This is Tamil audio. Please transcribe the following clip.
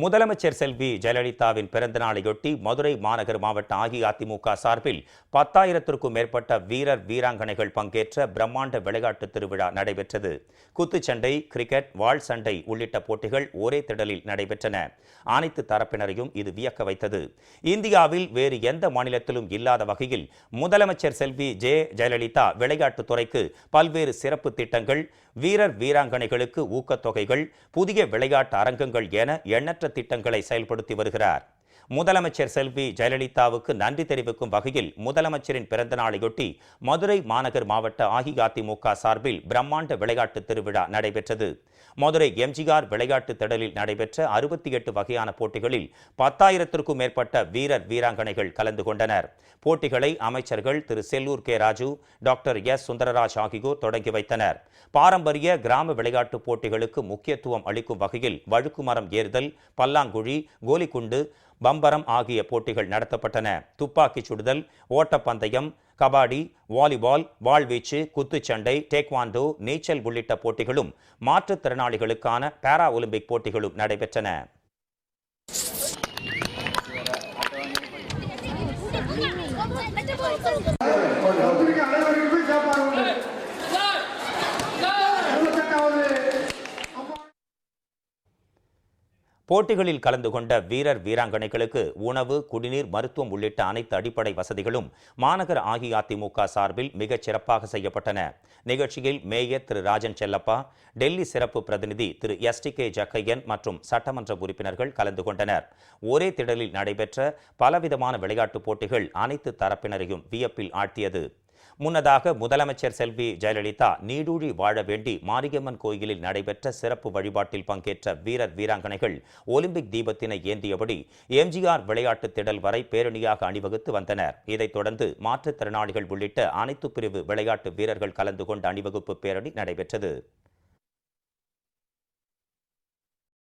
முதலமைச்சர் செல்வி ஜெயலலிதாவின் பிறந்த நாளையொட்டி மதுரை மாநகர் மாவட்ட அஇஅதிமுக சார்பில் 10,000க்கும் மேற்பட்ட வீரர் வீராங்கனைகள் பங்கேற்ற பிரம்மாண்ட விளையாட்டு திருவிழா நடைபெற்றது. குத்துச்சண்டை, கிரிக்கெட், வாள் சண்டை உள்ளிட்ட போட்டிகள் ஒரே திடலில் நடைபெற்றன. அனைத்து தரப்பினரையும் இது வியக்க வைத்தது. இந்தியாவில் வேறு எந்த மாநிலத்திலும் இல்லாத வகையில் முதலமைச்சர் செல்வி ஜெயலலிதா விளையாட்டுத் துறைக்கு பல்வேறு சிறப்பு திட்டங்கள், வீரர் வீராங்கனைகளுக்கு ஊக்கத்தொகைகள், புதிய விளையாட்டு அரங்கங்கள் என எண்ணற்ற திட்டங்களை செயல்படுத்தி வருகிறார். முதலமைச்சர் செல்வி ஜெயலலிதாவுக்கு நன்றி தெரிவிக்கும் வகையில் முதலமைச்சரின் பிறந்த நாளையொட்டி மதுரை மாநகர் மாவட்ட அஇஅதிமுக சார்பில் பிரம்மாண்ட விளையாட்டு திருவிழா நடைபெற்றது. மதுரை எம்ஜிஆர் விளையாட்டு திடலில் நடைபெற்ற 68 வகையான போட்டிகளில் 10,000க்கும் மேற்பட்ட வீரர் வீராங்கனைகள் கலந்து கொண்டனர். போட்டிகளை அமைச்சர்கள் திரு Sellur K Raju, doctor S Sundararaj ஆகியோர் தொடங்கி வைத்தனர். பாரம்பரிய கிராம விளையாட்டு போட்டிகளுக்கு முக்கியத்துவம் அளிக்கும் வகையில் வழுக்குமரம் ஏறுதல், பல்லாங்குழி, கோலிக்குண்டு, பம்பரம் ஆகிய போட்டிகள் நடத்தப்பட்டன. துப்பாக்கிச் சுடுதல், ஓட்டப்பந்தயம், கபாடி, வாலிபால், வாழ்வீச்சு, குத்துச்சண்டை, டேக்வாண்டோ, நீச்சல் உள்ளிட்ட போட்டிகளும் மாற்றுத்திறனாளிகளுக்கான பாரா ஒலிம்பிக் போட்டிகளும் நடைபெற்றன. போட்டிகளில் கலந்து கொண்ட வீரர் வீராங்கனைகளுக்கு உணவு, குடிநீர், மருத்துவம் உள்ளிட்ட அனைத்து அடிப்படை வசதிகளும் மாநகர அஇஅதிமுக சார்பில் மிகச் சிறப்பாக செய்யப்பட்டன. நிகழ்ச்சியில் மேயர் திரு ராஜன் செல்லப்பா, டெல்லி சிறப்பு பிரதிநிதி திரு STK ஜக்கையன் மற்றும் சட்டமன்ற உறுப்பினர்கள் கலந்து கொண்டனர். ஒரே திடலில் நடைபெற்ற பலவிதமான விளையாட்டுப் போட்டிகள் அனைத்து தரப்பினரையும் வியப்பில் ஆழ்த்தியது. முன்னதாக முதலமைச்சர் செல்வி ஜெயலலிதா நீடூழி வாழ வேண்டி மாரியம்மன் கோயிலில் நடைபெற்ற சிறப்பு வழிபாட்டில் பங்கேற்ற வீரர் வீராங்கனைகள் ஒலிம்பிக் தீபத்தினை ஏந்தியபடி எம்ஜிஆர் விளையாட்டு திடல் வரை பேரணியாக அணிவகுத்து வந்தனர். இதைத் தொடர்ந்து மாற்றுத்திறனாளிகள் உள்ளிட்ட அனைத்து பிரிவு விளையாட்டு வீரர்கள் கலந்து கொண்ட அணிவகுப்பு பேரணி நடைபெற்றது.